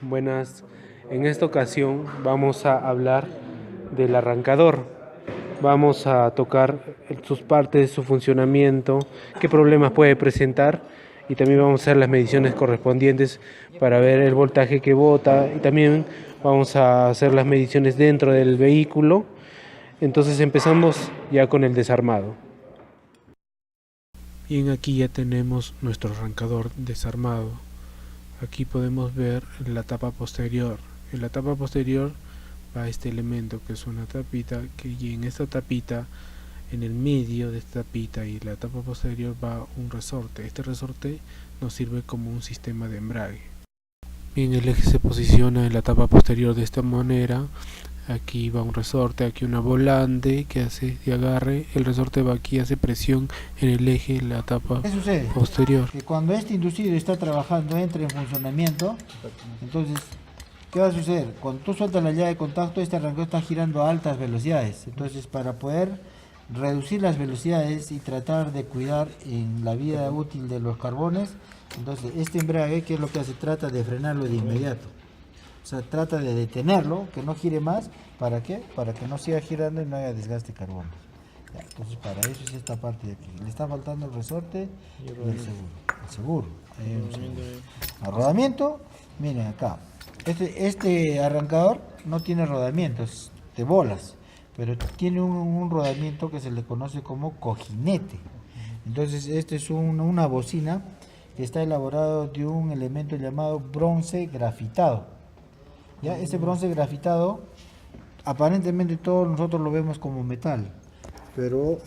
Buenas. En esta ocasión vamos a hablar del arrancador. Vamos a tocar sus partes, su funcionamiento, qué problemas puede presentar y también vamos a hacer las mediciones correspondientes para ver el voltaje que bota y también vamos a hacer las mediciones dentro del vehículo. Entonces empezamos ya con el desarmado. Bien, aquí ya tenemos nuestro arrancador desarmado. Aquí podemos ver la tapa posterior. En la tapa posterior va este elemento que es una tapita, y en esta tapita, en el medio de esta tapita y la tapa posterior va un resorte. Este resorte nos sirve como un sistema de embrague. Bien, el eje se posiciona en la tapa posterior de esta manera. Aquí va un resorte, aquí una volante que hace de agarre. El resorte va aquí, hace presión en el eje, la tapa ¿Qué sucede? posterior. Que cuando este inducido está trabajando, entra en funcionamiento, entonces, ¿qué va a suceder? Cuando tú sueltas la llave de contacto, este arrancador está girando a altas velocidades. Entonces, para poder reducir las velocidades y tratar de cuidar en la vida útil de los carbones, entonces este embrague, ¿qué es lo que hace? Trata de frenarlo de inmediato. O sea, trata de detenerlo, que no gire más. ¿Para qué? Para que no siga girando y no haya desgaste de carbono. Ya, entonces, para eso es esta parte de aquí. Le está faltando el resorte y el seguro. El seguro. El rodamiento, miren acá. Este arrancador no tiene rodamientos de bolas, pero tiene un rodamiento que se le conoce como cojinete. Entonces, este es una bocina que está elaborado de un elemento llamado bronce grafitado. ¿Ya? Ese bronce grafitado, aparentemente todos nosotros lo vemos como metal, pero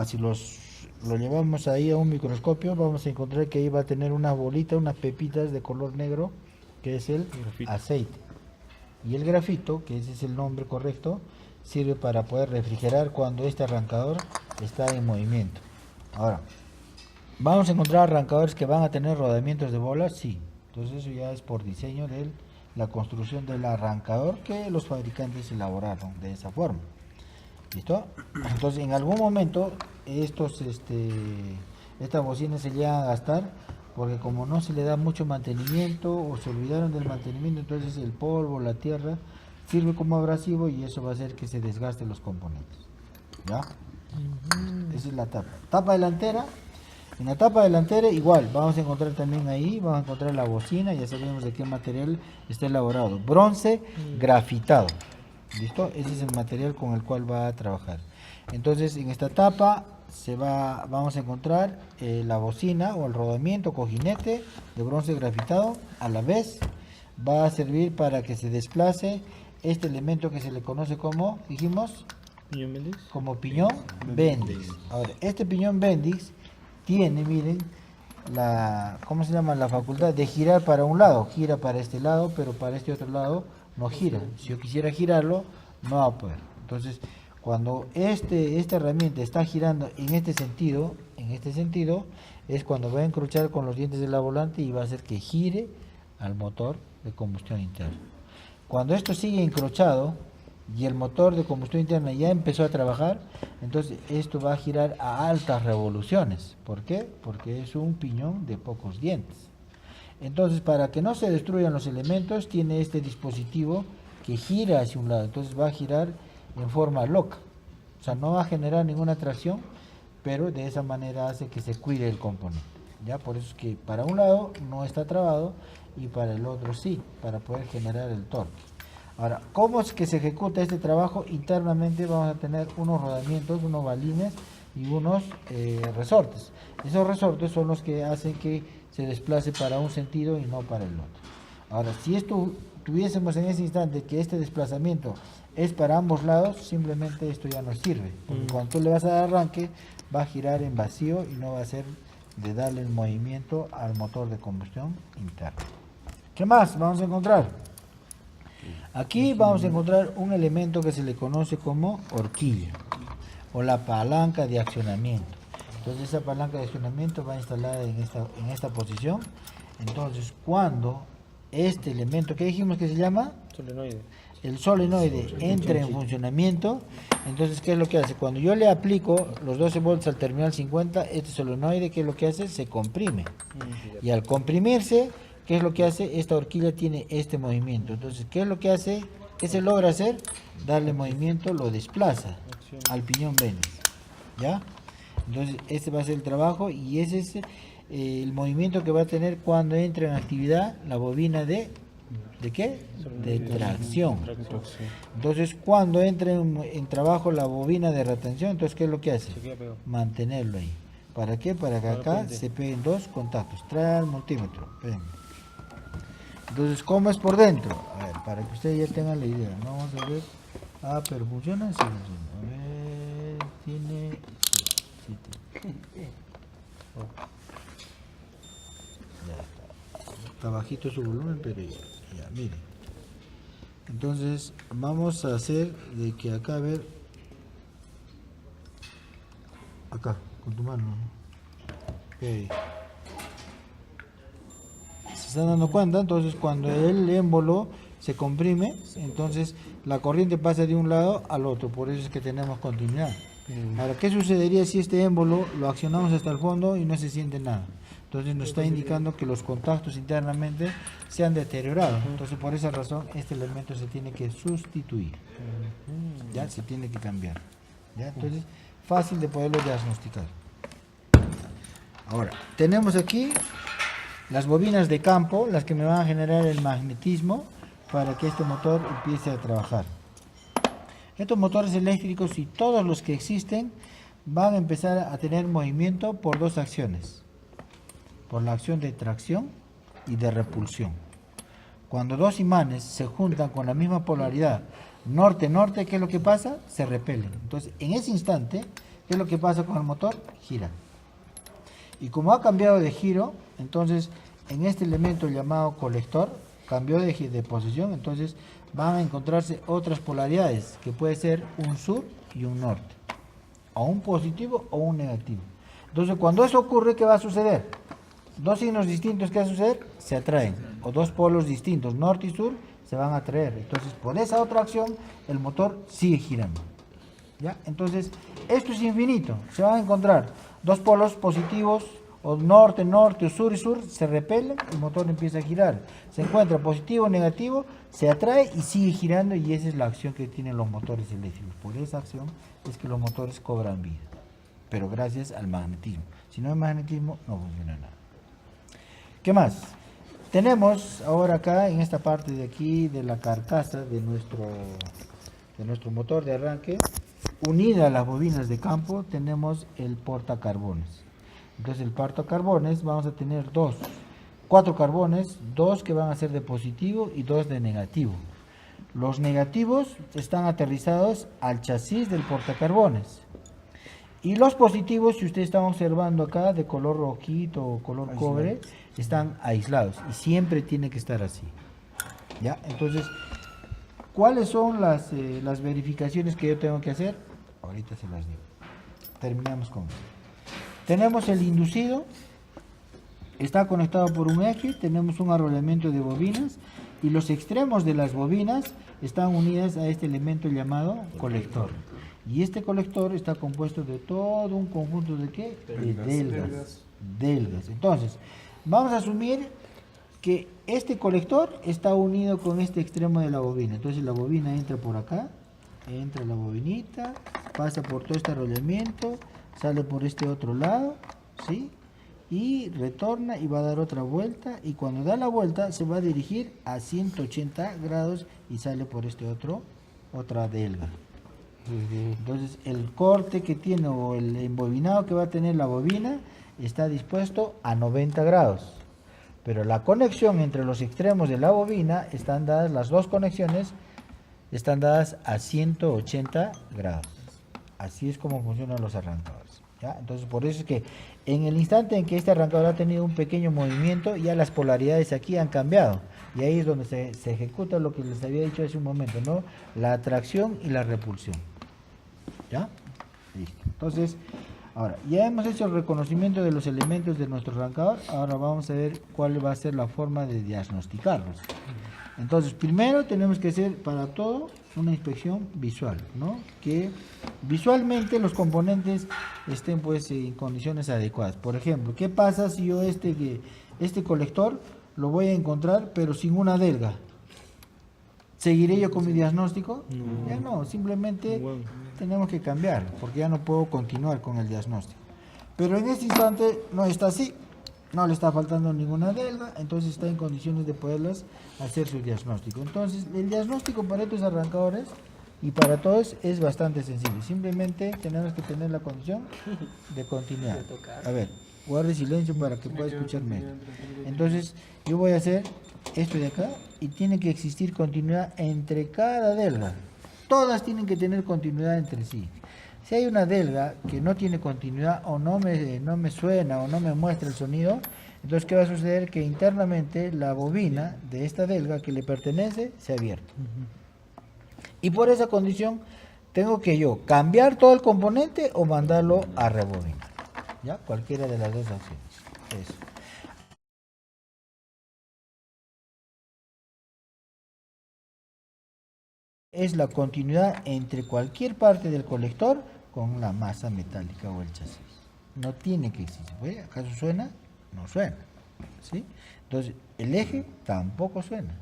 si lo llevamos ahí a un microscopio, vamos a encontrar que ahí va a tener unas bolitas, unas pepitas de color negro, que es el aceite. Y el grafito, que ese es el nombre correcto, sirve para poder refrigerar cuando este arrancador está en movimiento. Ahora, ¿vamos a encontrar arrancadores que van a tener rodamientos de bolas? Sí. Entonces eso ya es por diseño de la construcción del arrancador que los fabricantes elaboraron de esa forma. ¿Listo? Entonces en algún momento estas bocinas se llegan a gastar porque como no se le da mucho mantenimiento o se olvidaron del mantenimiento, entonces el polvo, la tierra sirve como abrasivo y eso va a hacer que se desgasten los componentes. ¿Ya? Esa es la tapa. Tapa delantera. En la tapa delantera igual, vamos a encontrar también ahí, vamos a encontrar la bocina, ya sabemos de qué material está elaborado. Bronce grafitado. ¿Listo? Ese es el material con el cual va a trabajar. Entonces en esta tapa vamos a encontrar la bocina o el rodamiento cojinete de bronce grafitado. A la vez va a servir para que se desplace este elemento que se le conoce como, dijimos, ¿Piñón Bendix? como piñón Bendix. Ahora, este piñón Bendix tiene, miren, ¿cómo se llama? La facultad de girar para un lado, gira para este lado, pero para este otro lado no gira. Si yo quisiera girarlo, no va a poder. Entonces, cuando esta herramienta está girando en este sentido, es cuando va a encrochar con los dientes de la volante y va a hacer que gire al motor de combustión interna. Cuando esto sigue encrochado y el motor de combustión interna ya empezó a trabajar, entonces esto va a girar a altas revoluciones. ¿Por qué? Porque es un piñón de pocos dientes. Entonces, para que no se destruyan los elementos, tiene este dispositivo que gira hacia un lado. Entonces va a girar en forma loca. O sea, no va a generar ninguna tracción, pero de esa manera hace que se cuide el componente. ¿Ya? Por eso es que para un lado no está trabado y para el otro sí, para poder generar el torque. Ahora, ¿cómo es que se ejecuta este trabajo? Internamente vamos a tener unos rodamientos, unos balines y unos resortes. Esos resortes son los que hacen que se desplace para un sentido y no para el otro. Ahora, si tuviésemos en ese instante que este desplazamiento es para ambos lados, simplemente esto ya no sirve. Porque cuando tú le vas a dar arranque, va a girar en vacío y no va a ser de darle el movimiento al motor de combustión interna. ¿Qué más vamos a encontrar? Aquí vamos a encontrar un elemento que se le conoce como horquilla o la palanca de accionamiento. Entonces esa palanca de accionamiento va instalada en esta posición. Entonces cuando este elemento que dijimos que se llama Solenoide. el solenoide entra en funcionamiento, entonces ¿qué es lo que hace? Cuando yo le aplico los 12 volts al terminal 50, este solenoide, ¿qué es lo que hace? Se comprime. Y al comprimirse, ¿qué es lo que hace? Esta horquilla tiene este movimiento. Entonces, ¿qué es lo que hace? ¿Qué se logra hacer? Darle movimiento, lo desplaza al piñón Venice. ¿Ya? Entonces, este va a ser el trabajo y ese es el movimiento que va a tener cuando entre en actividad la bobina ¿de qué? De tracción. Entonces, cuando entre en trabajo la bobina de retención, entonces, ¿qué es lo que hace? Mantenerlo ahí. ¿Para qué? Para que acá se peguen dos contactos. Trae al multímetro. Espérenme. Entonces, ¿cómo es por dentro? A ver, para que ustedes ya tengan la idea. ¿No? Vamos a ver. Ah, pero funciona. Sí, funciona. A ver, tiene... Sí, tiene. Oh. Ya está. Está bajito su volumen, pero ya, miren. Entonces, vamos a hacer de que acá, a ver. Acá, con tu mano. Okay. ¿Se están dando cuenta? Entonces, cuando el émbolo se comprime, entonces la corriente pasa de un lado al otro, por eso es que tenemos continuidad. Ahora, ¿qué sucedería si este émbolo lo accionamos hasta el fondo y no se siente nada? Entonces nos está indicando que los contactos internamente se han deteriorado. Entonces, por esa razón, este elemento se tiene que sustituir. Ya, se tiene que cambiar. ¿Ya? Entonces, fácil de poderlo diagnosticar. Ahora, tenemos aquí las bobinas de campo, las que me van a generar el magnetismo para que este motor empiece a trabajar. Estos motores eléctricos y todos los que existen van a empezar a tener movimiento por dos acciones. Por la acción de tracción y de repulsión. Cuando dos imanes se juntan con la misma polaridad, norte-norte, ¿qué es lo que pasa? Se repelen. Entonces, en ese instante, ¿qué es lo que pasa con el motor? Gira. Y como ha cambiado de giro, entonces en este elemento llamado colector, cambió de posición, entonces van a encontrarse otras polaridades, que puede ser un sur y un norte, o un positivo o un negativo. Entonces cuando eso ocurre, ¿qué va a suceder? Dos signos distintos, ¿qué va a suceder? Se atraen, o dos polos distintos, norte y sur, se van a atraer. Entonces por esa otra acción, el motor sigue girando. ¿Ya? Entonces, esto es infinito. Se van a encontrar dos polos positivos, o norte, norte, o sur y sur, se repelen, el motor empieza a girar. Se encuentra positivo, negativo, se atrae y sigue girando, y esa es la acción que tienen los motores eléctricos. Por esa acción es que los motores cobran vida, pero gracias al magnetismo. Si no hay magnetismo, no funciona nada. ¿Qué más? Tenemos ahora acá, en esta parte de aquí, de la carcasa de nuestro motor de arranque, unida a las bobinas de campo, tenemos el portacarbones. Entonces el portacarbones vamos a tener cuatro carbones, dos que van a ser de positivo y dos de negativo. Los negativos están aterrizados al chasis del portacarbones. Y los positivos, si ustedes están observando acá, de color rojito o color cobre, están aislados. Y siempre tiene que estar así. ¿Ya? Entonces, ¿cuáles son las verificaciones que yo tengo que hacer? Ahorita se las digo. Terminamos con esto. Tenemos el inducido, está conectado por un eje, tenemos un arrollamiento de bobinas y los extremos de las bobinas están unidas a este elemento llamado colector. Y este colector está compuesto de todo un conjunto de ¿qué? De delgas. Entonces, vamos a asumir que este colector está unido con este extremo de la bobina. Entonces la bobina entra por acá, entra la bobinita, pasa por todo este arrollamiento, sale por este otro lado, ¿sí? Y retorna y va a dar otra vuelta, y cuando da la vuelta se va a dirigir a 180 grados y sale por este otra delga. Entonces el corte que tiene o el embobinado que va a tener la bobina está dispuesto a 90 grados, pero la conexión entre los extremos de la bobina están dadas, las dos conexiones están dadas a 180 grados. Así es como funcionan los arrancadores, ¿ya? Entonces por eso es que en el instante en que este arrancador ha tenido un pequeño movimiento, ya las polaridades aquí han cambiado, y ahí es donde se ejecuta lo que les había dicho hace un momento, ¿no? La atracción y la repulsión. ¿Ya? Listo. Entonces, ahora, ya hemos hecho el reconocimiento de los elementos de nuestro arrancador, ahora vamos a ver cuál va a ser la forma de diagnosticarlos. Entonces, primero tenemos que hacer para todo una inspección visual, ¿no? Que visualmente los componentes estén pues en condiciones adecuadas. Por ejemplo, ¿qué pasa si yo este colector lo voy a encontrar, pero sin una delga. ¿Seguiré yo con mi diagnóstico? No. Ya no, simplemente Bueno. tenemos que cambiar, porque ya no puedo continuar con el diagnóstico. Pero en este instante no está así, no le está faltando ninguna delga, entonces está en condiciones de poderlas hacer su diagnóstico. Entonces, el diagnóstico para estos arrancadores y para todos es bastante sencillo. Simplemente tenemos que tener la condición de continuidad. A ver, guarde silencio para que pueda escucharme. Entonces, yo voy a hacer esto de acá y tiene que existir continuidad entre cada delga. Todas tienen que tener continuidad entre sí. Si hay una delga que no tiene continuidad o no me suena o no me muestra el sonido, entonces ¿qué va a suceder? Que internamente la bobina de esta delga que le pertenece se ha abierto. Y por esa condición tengo que yo cambiar todo el componente o mandarlo a rebobinar. ¿Ya? Cualquiera de las dos acciones. Eso. Es la continuidad entre cualquier parte del colector con la masa metálica o el chasis. No tiene que existir. ¿Ve? ¿Acaso suena? No suena. ¿Sí? Entonces, el eje tampoco suena.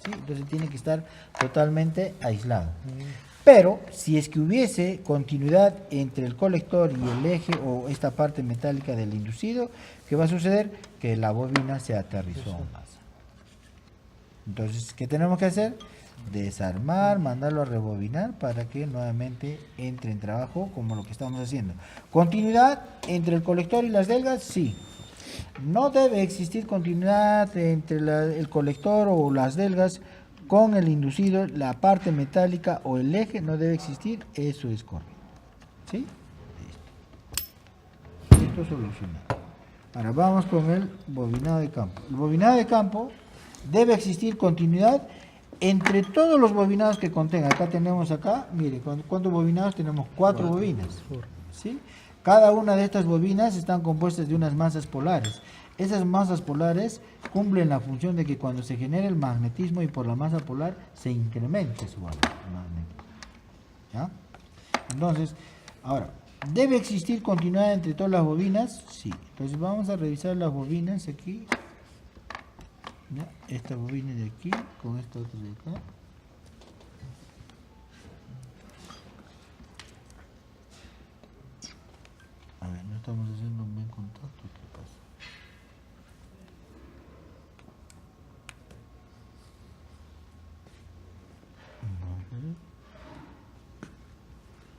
¿Sí? Entonces tiene que estar totalmente aislado. Pero, si es que hubiese continuidad entre el colector y el eje o esta parte metálica del inducido, ¿qué va a suceder? Que la bobina se aterrizó en masa. Entonces, ¿qué tenemos que hacer? Desarmar, mandarlo a rebobinar para que nuevamente entre en trabajo como lo que estamos haciendo. Continuidad entre el colector y las delgas, sí. No debe existir continuidad entre el colector o las delgas con el inducido, la parte metálica o el eje no debe existir, eso es correcto. ¿Sí? Listo. Esto solucionado. Ahora vamos con el bobinado de campo. El bobinado de campo debe existir continuidad entre todos los bobinados que contenga. Acá tenemos mire, ¿cuántos bobinados? Tenemos 4 bobinas. ¿Sí? Cada una de estas bobinas están compuestas de unas masas polares. Esas masas polares cumplen la función de que cuando se genere el magnetismo y por la masa polar se incremente su valor magnético. ¿Ya? Entonces, ahora, ¿debe existir continuidad entre todas las bobinas? Sí. Entonces vamos a revisar las bobinas aquí. ¿Ya? Esta bobina de aquí con esta otra de acá. A ver, no estamos haciendo un buen contacto. ¿Qué pasa? No.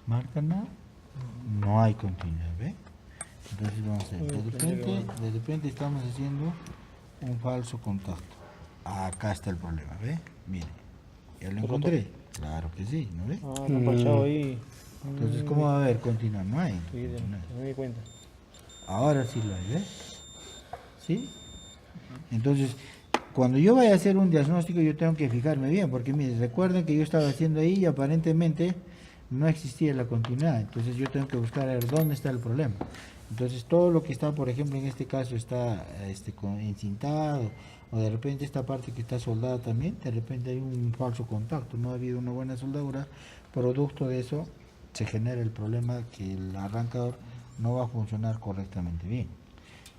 ¿Marca nada? No hay continuidad, ¿ve? Entonces vamos a ver. De repente estamos haciendo un falso contacto. Acá está el problema, ¿ve? Mire, ya lo encontré. Claro que sí, ¿no ve? Ah, no parchado ahí. Entonces, ¿cómo va a haber continuidad? No hay. Sí, no me di cuenta. Ahora sí lo hay, ¿ves? ¿Sí? Entonces, cuando yo vaya a hacer un diagnóstico, yo tengo que fijarme bien, porque mire, recuerden que yo estaba haciendo ahí y aparentemente no existía la continuidad. Entonces, yo tengo que buscar a ver dónde está el problema. Entonces, todo lo que está, por ejemplo, en este caso está encintado, o de repente esta parte que está soldada también, de repente hay un falso contacto, no ha habido una buena soldadura, producto de eso se genera el problema que el arrancador no va a funcionar correctamente bien.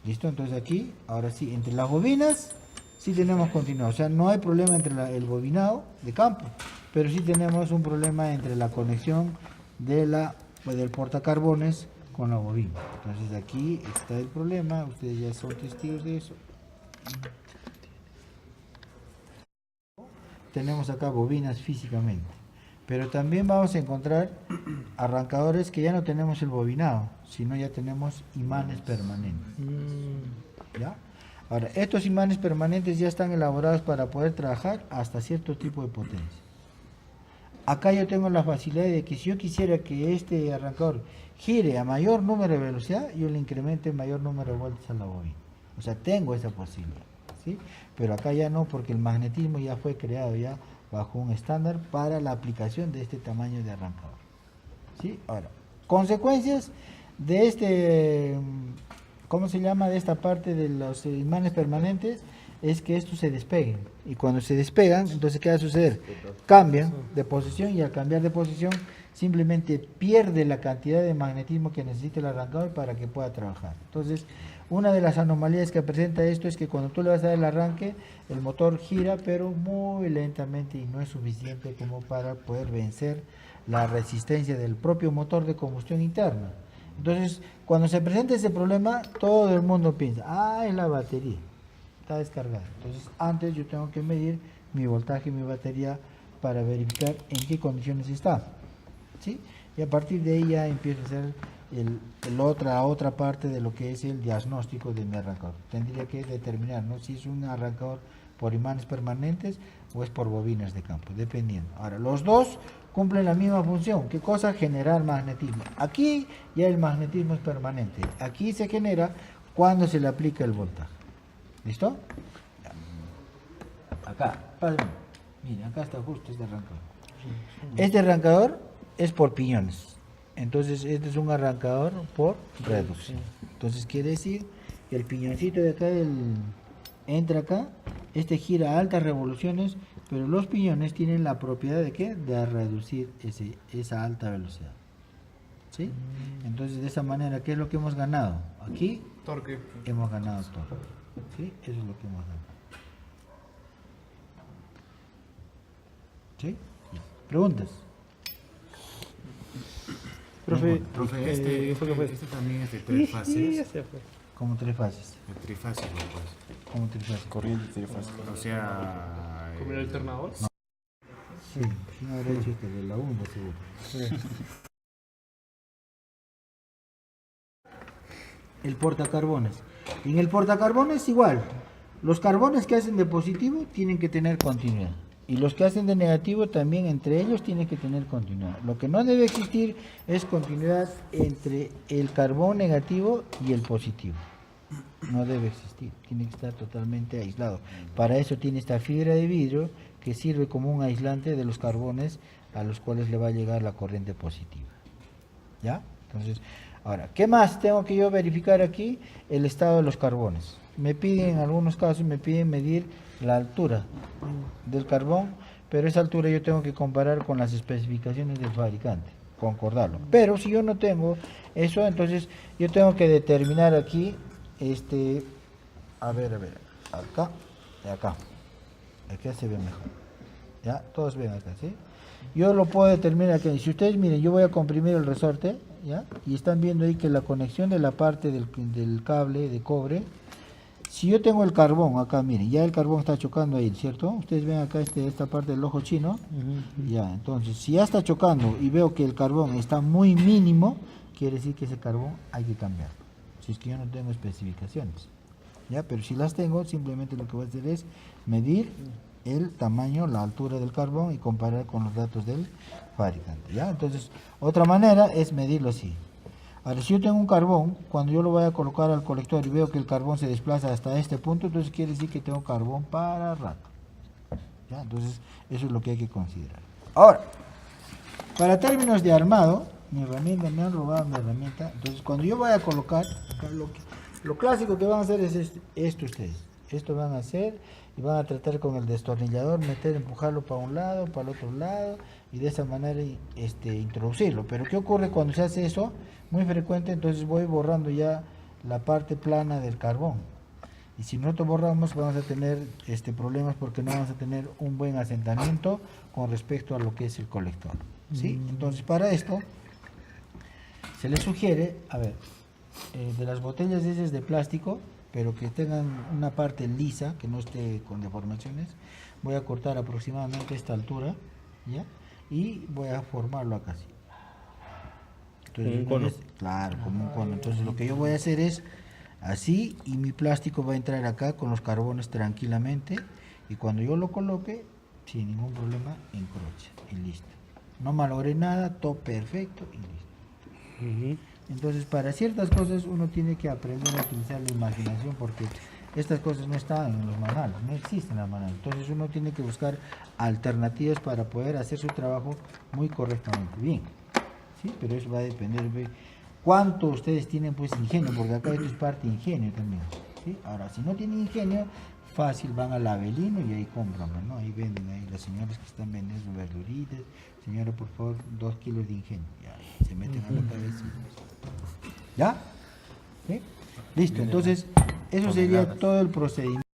¿Listo? Entonces aquí, ahora sí, entre las bobinas sí tenemos continuidad, o sea, no hay problema entre el bobinado de campo, pero sí tenemos un problema entre la conexión del portacarbones con la bobina. Entonces aquí está el problema, ustedes ya son testigos de eso. Tenemos acá bobinas físicamente, pero también vamos a encontrar arrancadores que ya no tenemos el bobinado, sino ya tenemos imanes permanentes. ¿Ya? Ahora, estos imanes permanentes ya están elaborados para poder trabajar hasta cierto tipo de potencia. Acá yo tengo la facilidad de que si yo quisiera que este arrancador gire a mayor número de velocidad, yo le incremente mayor número de vueltas a la bobina. O sea, tengo esa posibilidad, ¿sí? Pero acá ya no, porque el magnetismo ya fue creado ya bajo un estándar para la aplicación de este tamaño de arrancador. ¿Sí? Ahora, consecuencias de ¿cómo se llama? De esta parte de los imanes permanentes, es que estos se despeguen. Y cuando se despegan, entonces ¿qué va a suceder? Cambian de posición y al cambiar de posición simplemente pierde la cantidad de magnetismo que necesita el arrancador para que pueda trabajar. Entonces, una de las anomalías que presenta esto es que cuando tú le vas a dar el arranque, el motor gira pero muy lentamente y no es suficiente como para poder vencer la resistencia del propio motor de combustión interna. Entonces, cuando se presenta ese problema, todo el mundo piensa, ah, es la batería, está descargada. Entonces, antes yo tengo que medir mi voltaje y mi batería para verificar en qué condiciones está, ¿sí? Y a partir de ahí ya empiezo a hacer otra parte de lo que es el diagnóstico de mi arrancador. Tendría que determinar, ¿no?, si es un arrancador por imanes permanentes o es por bobinas de campo, dependiendo. Ahora, los dos cumplen la misma función. ¿Qué cosa? Generar magnetismo. Aquí ya el magnetismo es permanente. Aquí se genera cuando se le aplica el voltaje. ¿Listo? Acá, pásenme. Miren, acá está justo este arrancador. Este arrancador es por piñones. Entonces, este es un arrancador por reducción. Entonces, quiere decir que el piñoncito de acá entra acá, este gira a altas revoluciones, pero los piñones tienen la propiedad de ¿qué? De reducir esa alta velocidad. ¿Sí? Entonces, de esa manera, ¿qué es lo que hemos ganado? Aquí Torque. hemos ganado torque. ¿Sí? Eso es lo que hemos ganado. ¿Sí? ¿Preguntas? Profe, Profe, ¿qué fue? este también es de tres fases. Ya se fue. Como tres fases. De trifásico, pues. Como tres fases. Corriente trifásica. O sea. ¿Como el alternador? Sí, no habrá hecho que de la 1 seguro. El portacarbones. En el portacarbones igual. Los carbones que hacen de positivo tienen que tener continuidad. Y los que hacen de negativo también entre ellos tienen que tener continuidad. Lo que no debe existir es continuidad entre el carbón negativo y el positivo. No debe existir, tiene que estar totalmente aislado. Para eso tiene esta fibra de vidrio que sirve como un aislante de los carbones a los cuales le va a llegar la corriente positiva. ¿Ya? Entonces, ahora, ¿qué más tengo que yo verificar aquí? El estado de los carbones. Me piden, en algunos casos, me piden medir la altura del carbón, pero esa altura yo tengo que comparar con las especificaciones del fabricante, concordarlo. Pero si yo no tengo eso, entonces yo tengo que determinar aquí, a ver, acá y acá. Acá se ve mejor. ¿Ya? Todos ven acá, ¿sí? Yo lo puedo determinar aquí. Si ustedes miren, yo voy a comprimir el resorte, ¿ya? Y están viendo ahí que la conexión de la parte del cable de cobre, si yo tengo el carbón acá, miren, ya el carbón está chocando ahí, ¿cierto? Ustedes ven acá esta parte del ojo chino. Ya, entonces, si ya está chocando y veo que el carbón está muy mínimo, quiere decir que ese carbón hay que cambiarlo. Si es que yo no tengo especificaciones. Ya, pero si las tengo, simplemente lo que voy a hacer es medir el tamaño, la altura del carbón y comparar con los datos del fabricante. ¿Ya? Entonces, otra manera es medirlo así. Ahora, si yo tengo un carbón, cuando yo lo voy a colocar al colector y veo que el carbón se desplaza hasta este punto, entonces quiere decir que tengo carbón para rato. ¿Ya? Entonces, eso es lo que hay que considerar. Ahora, para términos de armado, mi herramienta, me han robado mi herramienta. Entonces, cuando yo voy a colocar, acá lo clásico que van a hacer es esto ustedes. Esto van a hacer y van a tratar con el destornillador, empujarlo para un lado, para el otro lado y de esa manera introducirlo. Pero ¿qué ocurre cuando se hace eso? Muy frecuente, entonces voy borrando ya la parte plana del carbón. Y si nosotros borramos vamos a tener problemas porque no vamos a tener un buen asentamiento con respecto a lo que es el colector. ¿Sí? Entonces para esto se les sugiere, a ver, de las botellas esas de plástico, pero que tengan una parte lisa, que no esté con deformaciones, voy a cortar aproximadamente esta altura, ¿ya? Y voy a formarlo acá así. Entonces, un cono. Claro, como un cono. Entonces lo que yo voy a hacer es así y mi plástico va a entrar acá con los carbones tranquilamente y cuando yo lo coloque, sin ningún problema, encroche y listo. No malogré nada, todo perfecto y listo. Entonces, para ciertas cosas uno tiene que aprender a utilizar la imaginación porque estas cosas no están en los manuales, no existen en los manuales. Entonces uno tiene que buscar alternativas para poder hacer su trabajo muy correctamente. Bien, ¿sí? Pero eso va a depender de cuánto ustedes tienen pues ingenio, porque acá esto es parte de ingenio también. ¿Sí? Ahora, si no tienen ingenio, fácil, van al Avelino y ahí compran, ¿no? Ahí venden, ahí las señoras que están vendiendo sus verduritas. Señora, por favor, 2 kilos de ingenio. Ya, y se meten a la cabeza. ¿Ya? ¿Sí? Listo, entonces, eso sería todo el procedimiento.